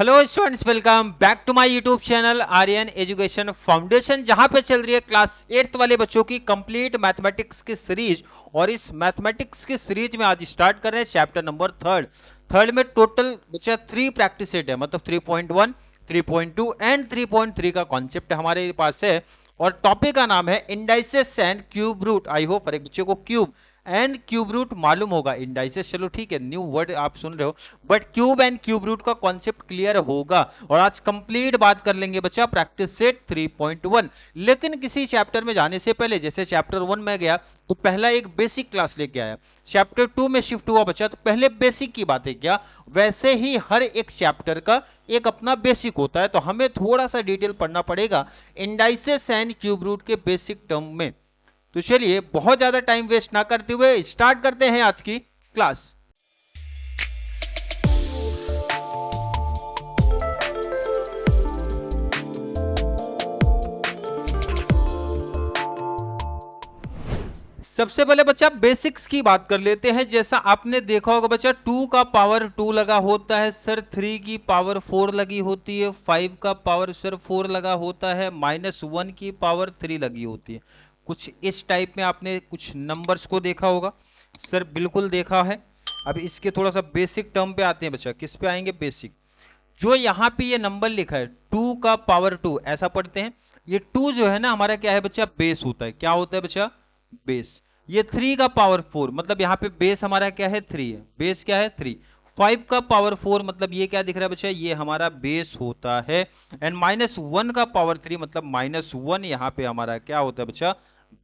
Hello students, welcome back to my YouTube channel Aryan education foundation, जहां पे चल रही है क्लास 8th वाले बच्चों की कंप्लीट मैथमेटिक्स की सीरीज। और इस मैथमेटिक्स की सीरीज में आज स्टार्ट कर रहे हैं चैप्टर नंबर थर्ड में टोटल बच्चा 3 प्रैक्टिस सेट है, मतलब 3.1, 3.2 एंड 3.3 का कॉन्सेप्ट हमारे पास है। और टॉपिक का नाम है indices and cube root. I hope हर एक बच्चे को क्यूब एंड क्यूब रूट मालूम होगा। इंडाइसेस चलो ठीक है, न्यू वर्ड आप सुन रहे हो, but cube and cube root का कॉन्सेप्ट क्लियर होगा। और आज कंप्लीट बात कर लेंगे बच्चा प्रैक्टिस सेट 3.1। लेकिन किसी चैप्टर में जाने से पहले, जैसे चैप्टर 1 में गया तो पहला एक बेसिक क्लास लेके आया, चैप्टर 2 में शिफ्ट हुआ बच्चा तो पहले बेसिक की बातें किया। वैसे ही हर एक चैप्टर का एक अपना बेसिक होता है, तो हमें थोड़ा सा डिटेल पढ़ना पड़ेगा इंडाइसेस एंड क्यूब रूट के बेसिक टर्म में। तो चलिए बहुत ज्यादा टाइम वेस्ट ना करते हुए स्टार्ट करते हैं आज की क्लास। सबसे पहले बच्चा बेसिक्स की बात कर लेते हैं। जैसा आपने देखा होगा बच्चा, 2 का पावर 2 लगा होता है सर, 3 की पावर 4 लगी होती है, 5 का पावर सर 4 लगा होता है, -1 की पावर 3 लगी होती है। कुछ इस टाइप में आपने कुछ नंबर्स को देखा होगा सर, बिल्कुल देखा है। अब इसके थोड़ा सा बेसिक टर्म पे आते हैं बच्चा। किस पे आएंगे? बेसिक। जो यहाँ पे ये नंबर लिखा है 2 का पावर 2, ऐसा पढ़ते हैं। ये 2 जो है ना हमारा क्या है बच्चा? बेस होता है। क्या होता है बच्चा? बेस। ये 3 का पावर 4, मतलब यहाँ पे बेस हमारा क्या है? 3 है। बेस क्या है? 3। 5 का पावर 4, मतलब ये क्या दिख रहा है बच्चा? ये हमारा बेस होता है। एंड -1 का पावर 3, मतलब -1 यहाँ पे हमारा क्या होता है बच्चा?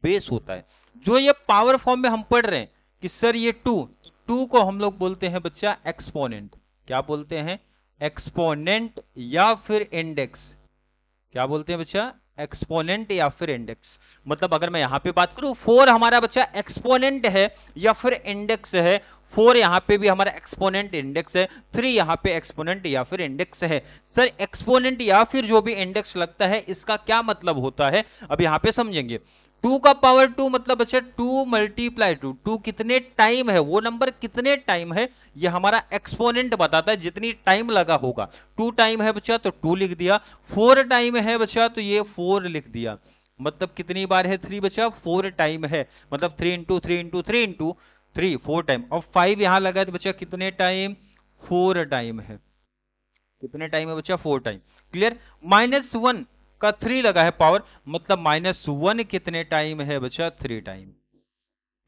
बेस होता है। जो ये पावर फॉर्म में हम पढ़ रहे हैं कि सर ये 2 को हम लोग बोलते हैं बच्चा एक्सपोनेंट। क्या बोलते हैं? एक्सपोनेंट या फिर इंडेक्स। क्या बोलते हैं बच्चा? एक्सपोनेंट या फिर इंडेक्स। मतलब अगर मैं यहां पे बात करूं, 4 हमारा बच्चा एक्सपोनेंट है या फिर इंडेक्स है। 4 यहां पे भी हमारा एक्सपोनेंट इंडेक्स है, 3 यहां पे एक्सपोनेंट या फिर इंडेक्स है। सर एक्सपोनेंट या फिर जो भी इंडेक्स लगता है इसका क्या मतलब होता है, अब यहां पे समझेंगे। 2 का पावर 2 मतलब बच्चा 2 मल्टीप्लाई 2 कितने टाइम है, वो नंबर कितने टाइम है, ये हमारा एक्सपोनेंट बताता है, जितनी टाइम लगा होगा। 2 टाइम है बच्चा तो 2 लिख दिया, 4 टाइम है बच्चा तो ये 4 लिख दिया। मतलब कितनी बार है 3 बच्चा? 4 टाइम है, मतलब 3 इंटू 3 इंटू 3 इंटू 3, 4 टाइम। और 5 यहां लगा तो बच्चा कितने टाइम? 4 टाइम है। कितने टाइम है बच्चा? 4 टाइम। क्लियर? -1 का 3 लगा है पावर, मतलब -1 कितने टाइम है बच्चा? 3 टाइम।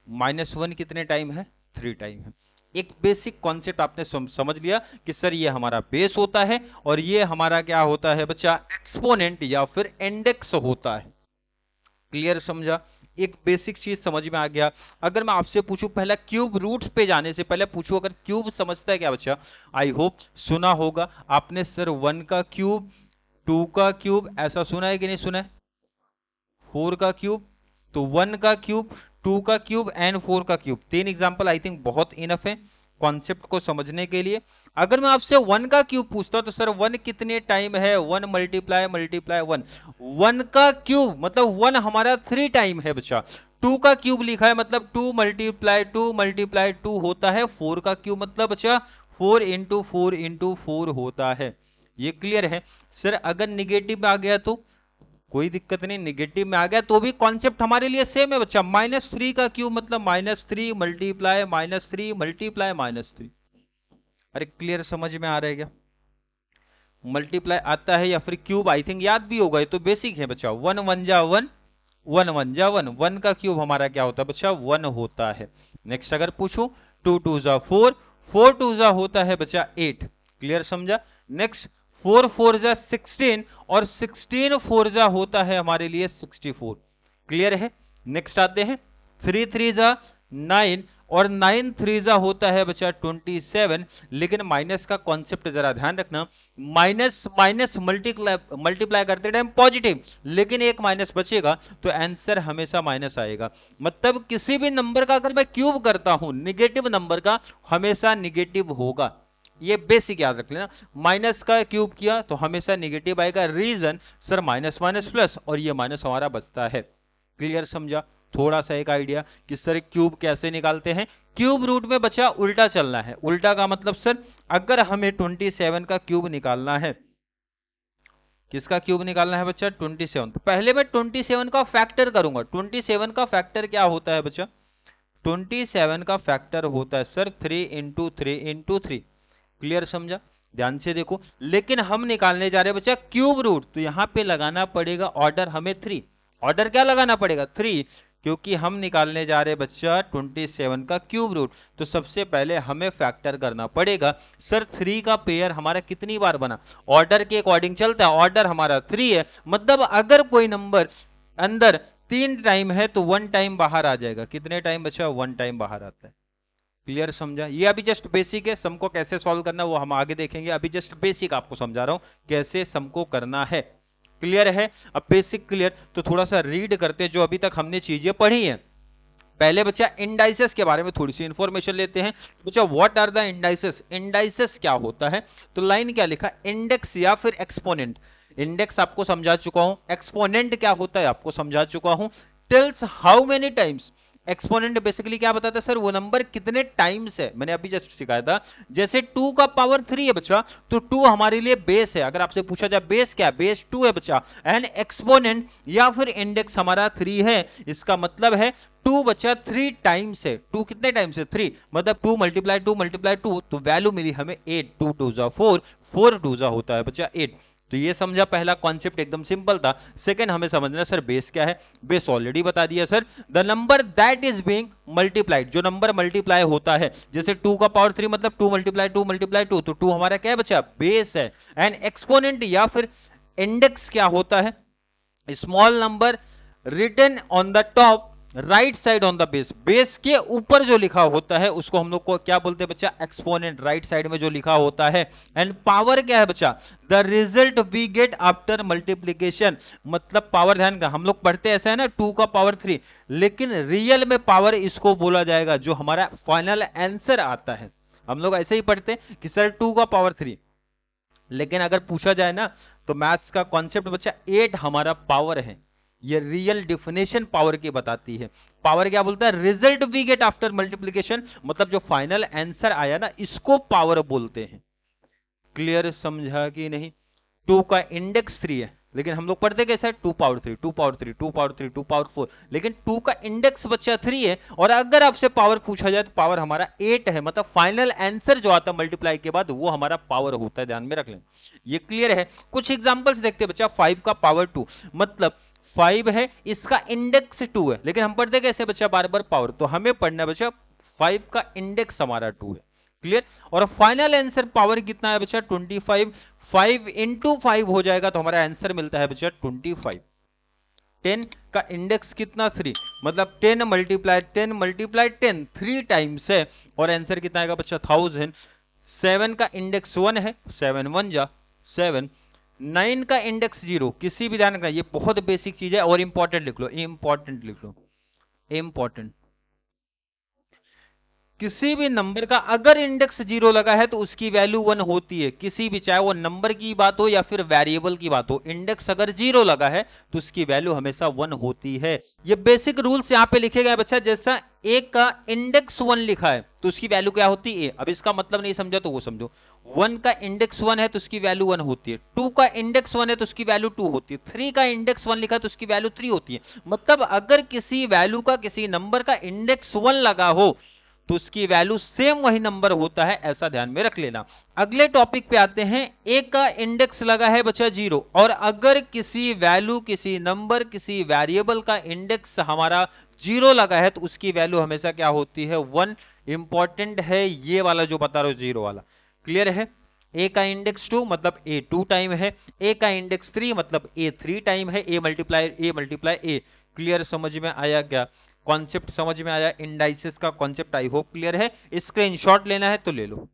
-1 कितने टाइम है? 3 टाइम है। एक बेसिक कॉन्सेप्ट आपने समझ लिया कि सर ये हमारा बेस होता है और ये हमारा क्या होता है बच्चा? एक्सपोनेंट या फिर इंडेक्स होता है। क्लियर? समझा? एक बेसिक चीज समझ में आ गया। अगर मैं आपसे पूछूं, पहला क्यूब रूट्स पे जाने से पहले पूछूं, अगर क्यूब समझता है क्या बच्चा? आई होप सुना होगा आपने सर 1 का क्यूब, 2 का क्यूब, ऐसा सुना है कि नहीं सुना है? 4 का क्यूब, तो 1 का क्यूब, 2 का क्यूब एंड 4 का क्यूब। 3 एग्जांपल आई थिंक बहुत इनफ है कॉन्सेप्ट को समझने के लिए। अगर मैं आपसे 1 का क्यूब पूछता हूं तो सर 1 कितने टाइम है? 1 मल्टीप्लाई मल्टीप्लाई 1। 1 का क्यूब मतलब 1 हमारा 3 टाइम है बच्चा। 2 का क्यूब लिखा है मतलब 2 मल्टीप्लाई 2 मल्टीप्लाई 2 होता है। 4 का क्यूब मतलब बच्चा 4 इंटू 4 इंटू 4 होता है। ये क्लियर है? सर अगर निगेटिव में आ गया तो कोई दिक्कत नहीं, निगेटिव में आ गया तो भी कॉन्सेप्ट हमारे लिए सेम है बच्चा। -3 का क्यूब मतलब -3 मल्टीप्लाई -3 मल्टीप्लाई -3। अरे क्लियर? समझ में आ रहा है क्या? मल्टीप्लाई आता है या फिर क्यूब आई थिंक याद भी होगा, ये तो बेसिक है बच्चा। 1 1 जा 1, 1 1 जा 1, 1 का क्यूब हमारा क्या होता है बच्चा? 1 होता है। नेक्स्ट अगर पूछूं, 2 2 जा 4, 4 2 जा होता है बच्चा 8। क्लियर? समझा? नेक्स्ट 4 4 जा 16 और 16 4 जा होता है हमारे लिए 64। क्लियर है? नेक्स्ट आते हैं 3 3 जा 9 और 9 3 जा होता है बच्चा 27। लेकिन माइनस का कॉन्सेप्ट जरा ध्यान रखना, माइनस माइनस मल्टीप्लाई करते टाइम पॉजिटिव, लेकिन एक माइनस बचेगा तो आंसर हमेशा माइनस आएगा। मतलब किसी भी नंबर का अगर मैं क्यूब करता हूं, निगेटिव नंबर का हमेशा निगेटिव होगा। ये बेसिक याद रख लेना। माइनस का क्यूब किया तो हमेशा निगेटिव आएगा। Reason sir minus minus plus, और ये माइनस हमारा बचता है। क्लियर? समझा? थोड़ा सा एक आइडिया कि सर क्यूब कैसे निकालते हैं। क्यूब रूट में बच्चा उल्टा चलना है। उल्टा का मतलब सर अगर हमें 27 का क्यूब निकालना है, किसका क्यूब निकालना है बच्चा? 27। तो पहले मैं 27 का फैक्टर करूंगा। 27 का फैक्टर क्या होता है बच्चा? 27 का फैक्टर होता है सर 3 इंटू 3 इंटू 3। क्लियर समझा? ध्यान से देखो। लेकिन हम निकालने जा रहे हैं बच्चा क्यूब रूट, तो यहां पे लगाना पड़ेगा ऑर्डर हमें 3। ऑर्डर क्या लगाना पड़ेगा? 3, क्योंकि हम निकालने जा रहे हैं बच्चा 27 का क्यूब रूट। तो सबसे पहले हमें फैक्टर करना पड़ेगा। सर 3 का पेयर हमारा कितनी बार बना? ऑर्डर के अकॉर्डिंग चलता है। ऑर्डर हमारा 3 है, मतलब अगर कोई नंबर अंदर 3 टाइम है तो 1 टाइम बाहर आ जाएगा। कितने टाइम बच्चा? 1 टाइम बाहर आता है। क्लियर समझा? ये अभी जस्ट बेसिक है, सम को कैसे सॉल्व करना वो हम आगे देखेंगे। अभी जस्ट बेसिक आपको समझा रहा हूं कैसे सम को करना है। क्लियर है? अब बेसिक क्लियर, तो थोड़ा सा रीड करते जो अभी तक हमने चीजें पढ़ी हैं। पहले बच्चा इंडाइसेस के बारे में थोड़ी सी इंफॉर्मेशन लेते हैं। बच्चा what are the indices? Indices क्या होता है? तो लाइन क्या लिखा? इंडेक्स या फिर एक्सपोनेंट। इंडेक्स आपको समझा चुका हूं, एक्सपोनेंट क्या होता है आपको समझा चुका हूं। Tales how many times. Exponent basically क्या बताता है सर? वो नंबर कितने टाइम्स है। मैंने अभी जस्ट सिखाया था। जैसे 2 का पावर 3 है बच्चा, तो 2 हमारे लिए बेस है। अगर आपसे पूछा जाए बेस क्या है? बेस 2 है बच्चा। एंड एक्सपोनेंट या फिर इंडेक्स हमारा 3 है। इसका मतलब है 2 बच्चा 3 टाइम्स है। 2 कितने टाइम्स है? 3, मतलब 2 मल्टीप्लाई 2 मल्टीप्लाई 2, तो वैल्यू मिली हमें 8। 2 2 जा 4, 4 2 जा होता है बच्चा 8। तो ये समझा, पहला कॉन्सेप्ट एकदम सिंपल था। सेकंड हमें समझना सर बेस क्या है। बेस ऑलरेडी बता दिया sir, the number that is being multiplied. जो नंबर मल्टीप्लाई होता है, जैसे 2 का पावर 3 मतलब 2 मल्टीप्लाई 2 मल्टीप्लाई 2, तो 2 हमारा क्या है बच्चा? बेस है। एंड एक्सपोनेंट या फिर इंडेक्स क्या होता है? Small number written on the top right side on the base. Base के ऊपर जो लिखा होता है उसको हम लोग को क्या बोलते हैं बच्चा? एक्सपोनेंट, राइट साइड में जो लिखा होता है। एंड पावर क्या है बच्चा? The result we get after multiplication. मतलब पावर, ध्यान का हम लोग पढ़ते ऐसा है ना 2 का पावर 3, लेकिन रियल में पावर इसको बोला जाएगा जो हमारा फाइनल आंसर आता है। हम लोग ऐसे ही पढ़ते हैं कि सर 2 का पावर 3, लेकिन अगर पूछा जाए ना तो मैथ्स का कॉन्सेप्ट बच्चा 8 हमारा पावर है। ये रियल डिफिनेशन पावर की बताती है। पावर क्या बोलता है? Result we get after multiplication, मतलब जो फाइनल आंसर आया ना इसको पावर बोलते हैं। क्लियर समझा कि नहीं? 2 का इंडेक्स 3 है, लेकिन हम लोग पढ़ते कैसे? 2 पावर 3 2 पावर 3 2 पावर 3 2 पावर 4, लेकिन 2 का इंडेक्स बच्चा 3 है। और अगर आपसे पावर पूछा जाए तो पावर हमारा 8 है, मतलब फाइनल आंसर जो आता है मल्टीप्लाई के बाद वो हमारा पावर होता है। ध्यान में रख लें, ये क्लियर है? कुछ एग्जांपल्स देखते हैं बच्चा। 5 का पावर 2 मतलब 5 है, इसका इंडेक्स 2 है, लेकिन हम पढ़ते कैसे बच्चा? बार बार पावर। तो हमें पढ़ना है बच्चा 5 का इंडेक्स हमारा 2 है। क्लियर? और फाइनल आंसर पावर कितना है बच्चा? 25। 5 इंटू 5 हो जाएगा तो हमारा आंसर मिलता है बच्चा 25। 10 का इंडेक्स कितना? 3, मतलब 10 मल्टीप्लाई 10 मल्टीप्लाई 10 3 टाइम्स है, और आंसर कितना आएगा बच्चा? 1000। 7 का इंडेक्स 1 है, 7 1 जा 7। 9 का इंडेक्स 0, किसी भी ध्यान रखना, ये बहुत बेसिक चीज है और इंपॉर्टेंट लिख लो, इंपॉर्टेंट लिख लो, इंपॉर्टेंट। किसी भी नंबर का अगर इंडेक्स 0 लगा है तो उसकी वैल्यू 1 होती है। किसी भी, चाहे वो नंबर की बात हो या फिर वेरिएबल की बात हो, इंडेक्स अगर 0 लगा है तो उसकी वैल्यू हमेशा 1 होती है। ये बेसिक रूल्स यहां पे लिखे गए बच्चा। जैसा ए का इंडेक्स 1 लिखा है तो उसकी वैल्यू क्या होती है? अब इसका मतलब नहीं समझा तो वो समझो। 1 का इंडेक्स 1 है तो उसकी वैल्यू 1 होती है। 2 का इंडेक्स 1 है तो उसकी वैल्यू 2 होती है। 3 का इंडेक्स 1 लिखा है तो उसकी वैल्यू 3 होती है। मतलब अगर किसी वैल्यू का, किसी नंबर का इंडेक्स 1 लगा हो तो उसकी वैल्यू सेम वही नंबर होता है, ऐसा ध्यान में रख लेना। अगले टॉपिक पे आते हैं। ए का इंडेक्स लगा है बच्चा 0, और अगर किसी वैल्यू, किसी नंबर, किसी वेरिएबल का इंडेक्स हमारा 0 लगा है तो उसकी वैल्यू हमेशा क्या होती है? 1। इंपॉर्टेंट है ये वाला जो बता रहा हूं 0 वाला। क्लियर है? ए का इंडेक्स 2 मतलब ए 2 टाइम है। ए का इंडेक्स 3 मतलब ए 3 टाइम है। A multiply A. क्लियर समझ में आया क्या? कॉन्सेप्ट समझ में आया? इंडाइसेस का कॉन्सेप्ट आई होप क्लियर है। स्क्रीनशॉट लेना है तो ले लो।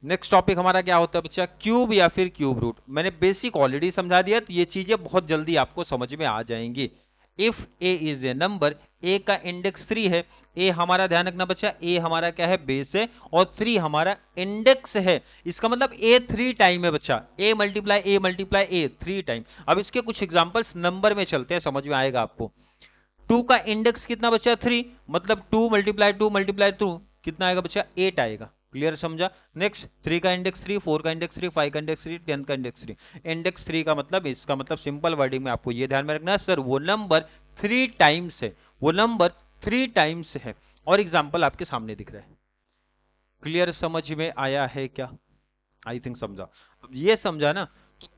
नेक्स्ट टॉपिक हमारा क्या होता है बच्चा? क्यूब या फिर क्यूब रूट। मैंने बेसिक ऑलरेडी समझा दिया, तो ये चीजें बहुत जल्दी आपको समझ में आ जाएंगी। If a is a number, a का इंडेक्स 3 है, ए हमारा ध्यान रखना बच्चा, ए हमारा क्या है, बेस है, और 3 हमारा इंडेक्स है। इसका मतलब ए 3 टाइम है बच्चा, ए मल्टीप्लाई ए 3 टाइम। अब इसके कुछ एग्जांपल्स नंबर में चलते हैं, समझ में आएगा आपको। 2 का इंडेक्स कितना बच्चा, 3, मतलब 2 मल्टीप्लाई 2 कितना आएगा बच्चा, 8 आएगा। क्लियर समझा। नेक्स्ट 3 का इंडेक्स 3, 4 का इंडेक्स 3, 5 का इंडेक्स 3, 10 का इंडेक्स 3। इंडेक्स 3 का मतलब, इसका मतलब सिंपल वर्डिंग में आपको ये ध्यान में रखना है, सर वो नंबर 3 टाइम्स है, वो नंबर 3 टाइम्स है। और एग्जांपल आपके सामने दिख रहा है। क्लियर समझ में आया है क्या? आई थिंक समझा। अब ये समझा ना,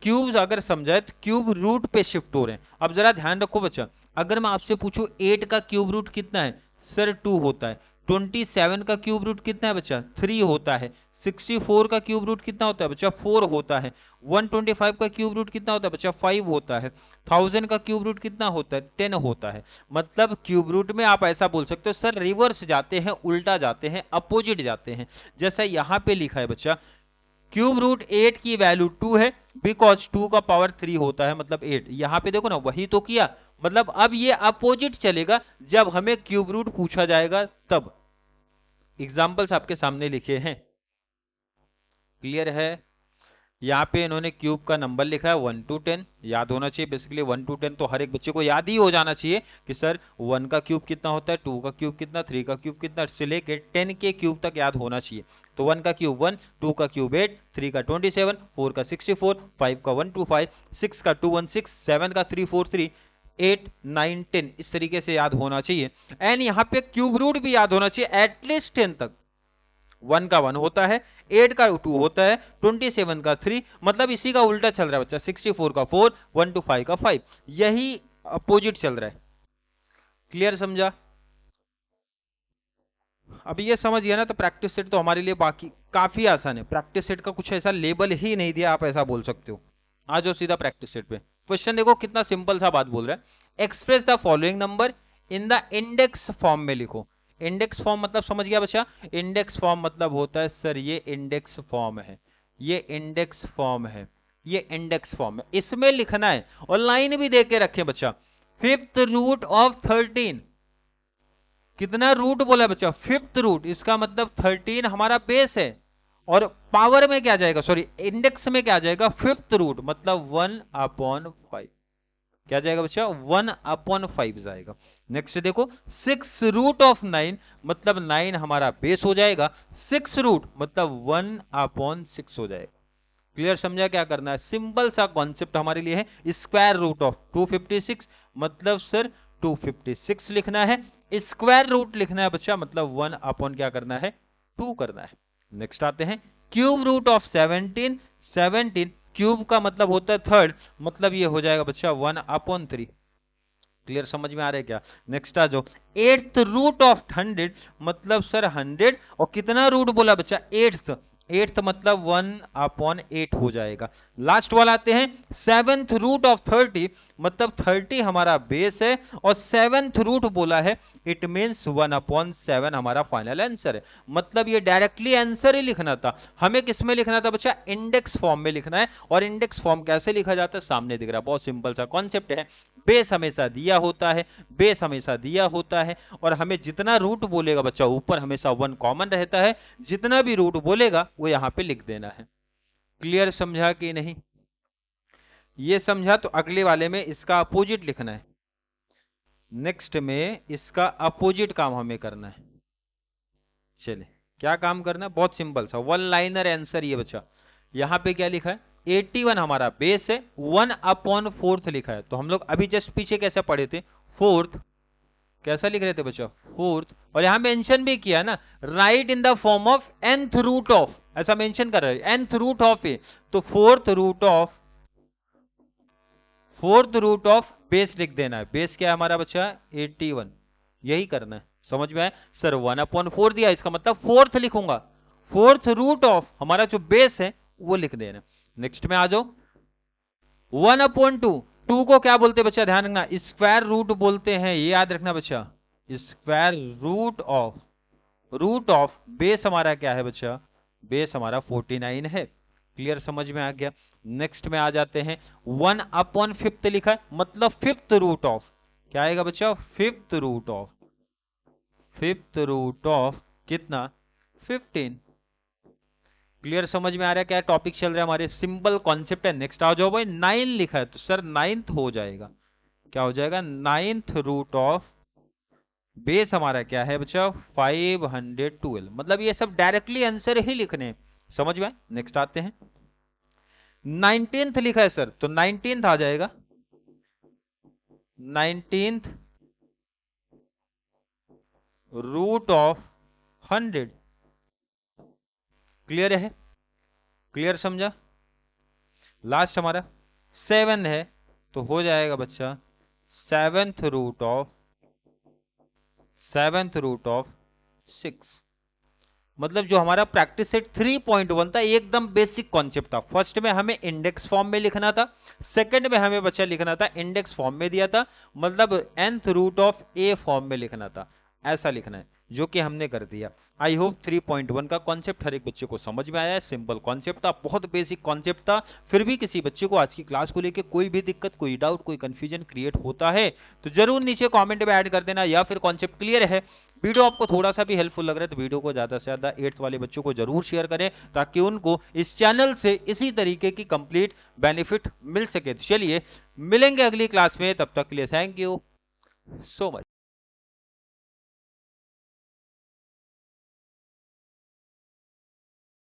क्यूब्स अगर समझाए तो क्यूब रूट पे शिफ्ट हो रहे हैं। अब जरा ध्यान रखो बच्चा, अगर मैं आपसे पूछूं 8 का क्यूब रूट कितना है, सर 2 होता है। 27 का क्यूब रूट कितना है बच्चा, 3 होता है। 64 का क्यूब रूट कितना होता है बच्चा, 4 होता है। 125 का क्यूब रूट कितना होता है बच्चा, 5 होता है। 1000 का क्यूब रूट कितना होता है, 10 होता है। मतलब क्यूब रूट में आप ऐसा बोल सकते हो सर, रिवर्स जाते हैं, उल्टा जाते हैं, अपोजिट जाते हैं। जैसा यहां पे लिखा है बच्चा, क्यूब रूट 8 की वैल्यू 2 है, बिकॉज 2 का पावर 3 होता है, मतलब 8। यहां पे देखो ना, वही तो किया। मतलब अब ये अपोजिट चलेगा जब हमें क्यूब रूट पूछा जाएगा तब। एग्जाम्पल्स आपके सामने लिखे हैं, क्लियर है। यहाँ पे इन्होंने क्यूब का नंबर लिखा है 1 to 10, याद होना चाहिए बेसिकली 1 to 10 तो हर एक बच्चे को याद ही हो जाना चाहिए कि सर 1 का क्यूब कितना होता है, 2 का क्यूब कितना, 3 का क्यूब कितना, से लेके 10 के क्यूब तक याद होना चाहिए। तो 1 का क्यूब 1, 2 का क्यूब 8, 3 का 27, 4 का 64, 5 का 125, 6 का 216, 7 का 343, 8, 9, 10 इस तरीके से याद होना चाहिए। एंड यहाँ पे क्यूब रूट भी याद होना चाहिए एटलीस्ट 10 तक। 1 का 1 होता है, 8 का 2 होता है, 27 का 3, मतलब इसी का उल्टा चल रहा है बच्चा, 64 का 4, 125 का 5, यही अपोजिट चल रहा है। क्लियर समझा। अभी ये समझ गया ना, तो प्रैक्टिस सेट तो हमारे लिए बाकी काफी आसान है। प्रैक्टिस सेट का कुछ ऐसा लेबल ही नहीं दिया, आप ऐसा बोल सकते हो। आ जाओ सीधा प्रैक्टिस सेट पे। क्वेश्चन देखो कितना सिंपल सा बात बोल रहा है, express the following number in the index form में लिखो। इंडेक्स फॉर्म मतलब समझ गया बच्चा, इंडेक्स फॉर्म मतलब होता है सर ये इंडेक्स फॉर्म है, ये इंडेक्स फॉर्म है, ये इंडेक्स फॉर्म है, इसमें लिखना है। और लाइन भी दे के रखें बच्चा, फिफ्थ रूट ऑफ 13। कितना रूट बोला बच्चा, फिफ्थ रूट, इसका मतलब 13 हमारा बेस है। और पावर में क्या जाएगा, सॉरी इंडेक्स में क्या जाएगा, फिफ्थ रूट, मतलब 1/5 क्या जाएगा बच्चा, 1/5 जाएगा। नेक्स्ट देखो 6 रूट ऑफ 9, मतलब 9 हमारा बेस हो जाएगा। 6 रूट मतलब 1/6 हो जाएगा। क्लियर समझा क्या करना है, सिंपल सा कॉन्सेप्ट हमारे लिए है। स्क्वायर रूट ऑफ 256, मतलब सर 256 लिखना है। स्क्वायर रूट लिखना है बच्चा, मतलब 1 क्या करना है, 2 करना है। नेक्स्ट आते हैं क्यूब रूट ऑफ 17, 17 क्यूब का मतलब होता है थर्ड, मतलब ये हो जाएगा बच्चा 1/3। क्लियर समझ में आ रहा है क्या। नेक्स्ट आ जाओ एट्थ रूट ऑफ 100, मतलब सर 100, और कितना रूट बोला बच्चा, एट्थ, एट्थ मतलब 1/8 हो जाएगा। लास्ट वाला आते हैं सेवेंथ रूट ऑफ 30, मतलब 30 हमारा बेस है, और सेवेंथ रूट बोला है, इट मींस 1/7 हमारा फाइनल आंसर है। मतलब ये डायरेक्टली आंसर ही लिखना था, हमें किस में लिखना था बच्चा, इंडेक्स फॉर्म में लिखना है। और इंडेक्स फॉर्म कैसे लिखा जाता है, सामने दिख रहा है, बहुत सिंपल सा कॉन्सेप्ट है। बेस हमेशा दिया होता है, बेस हमेशा दिया होता है, और हमें जितना रूट बोलेगा बच्चा, ऊपर हमेशा 1 कॉमन रहता है, जितना भी रूट बोलेगा वो यहां पे लिख देना है। क्लियर समझा कि नहीं, ये समझा तो अगले वाले में इसका अपोजिट लिखना है। नेक्स्ट में इसका अपोजिट काम हमें करना है। चले क्या काम करना है, बहुत सिंपल सा 1 लाइनर आंसर ये बच्चा। यहां पे क्या लिखा है, 81 हमारा बेस है, 1/4 लिखा है। तो हम लोग अभी जस्ट पीछे कैसे पढ़े थे, फोर्थ, कैसा लिख रहे थे बच्चा, फोर्थ। और यहां मेंशन भी किया ना, right in the form of nth root of, ऐसा मेंशन कर रहे हैं nth रूट ऑफ ए, तो फोर्थ रूट ऑफ बेस लिख देना है। बेस क्या है हमारा बच्चा, 81, यही करना है। समझ में आया सर, 1/4 दिया, इसका मतलब फोर्थ लिखूंगा, फोर्थ रूट ऑफ हमारा जो बेस है वो लिख देना। नेक्स्ट में आ जाओ 1/2, 2 को क्या बोलते हैं बच्चा, ध्यान रखना, स्क्वायर रूट बोलते हैं, ये याद रखना बच्चा। स्क्वायर रूट ऑफ बेस हमारा क्या है बच्चा, बेस हमारा 49 है। क्लियर समझ में आ गया। नेक्स्ट में आ जाते हैं 1/5 लिखा है, मतलब फिफ्थ रूट ऑफ, क्या आएगा बच्चा, फिफ्थ रूट ऑफ कितना, 15। क्लियर, समझ में आ रहा है क्या टॉपिक चल रहा है हमारे, सिंपल कॉन्सेप्ट है। नेक्स्ट आ जाओ भाई, 9 लिखा है तो सर 9th हो जाएगा, क्या हो जाएगा, 9th रूट ऑफ, बेस हमारा क्या है बच्चा 512, मतलब ये सब डायरेक्टली आंसर ही लिखने हैं, समझ में। नेक्स्ट आते हैं, 19th लिखा है सर, तो 19th आ जाएगा, 19th रूट ऑफ 100। क्लियर है, क्लियर समझा। लास्ट हमारा 7 है, तो हो जाएगा बच्चा 7th रूट ऑफ 6। मतलब जो हमारा प्रैक्टिस सेट 3.1 था, एकदम बेसिक कॉन्सेप्ट था। फर्स्ट में हमें इंडेक्स फॉर्म में लिखना था, सेकंड में हमें बच्चा लिखना था इंडेक्स फॉर्म में दिया था, मतलब nth root of a form में लिखना था, ऐसा लिखना है, जो कि हमने कर दिया। आई होप 3.1 का कॉन्सेप्ट हर एक बच्चे को समझ में आया है। सिंपल कॉन्सेप्ट था, बहुत बेसिक कॉन्सेप्ट था। फिर भी किसी बच्चे को आज की क्लास को लेकर कोई भी दिक्कत, कोई डाउट, कोई कंफ्यूजन क्रिएट होता है तो जरूर नीचे कमेंट में ऐड कर देना, या फिर कॉन्सेप्ट क्लियर है, वीडियो आपको थोड़ा सा भी हेल्पफुल लग रहा है तो वीडियो को ज्यादा से ज्यादा 8th वाले बच्चों को जरूर शेयर करें, ताकि उनको इस चैनल से इसी तरीके की कंप्लीट बेनिफिट मिल सके। चलिए मिलेंगे अगली क्लास में, तब तक के लिए थैंक यू सो मच।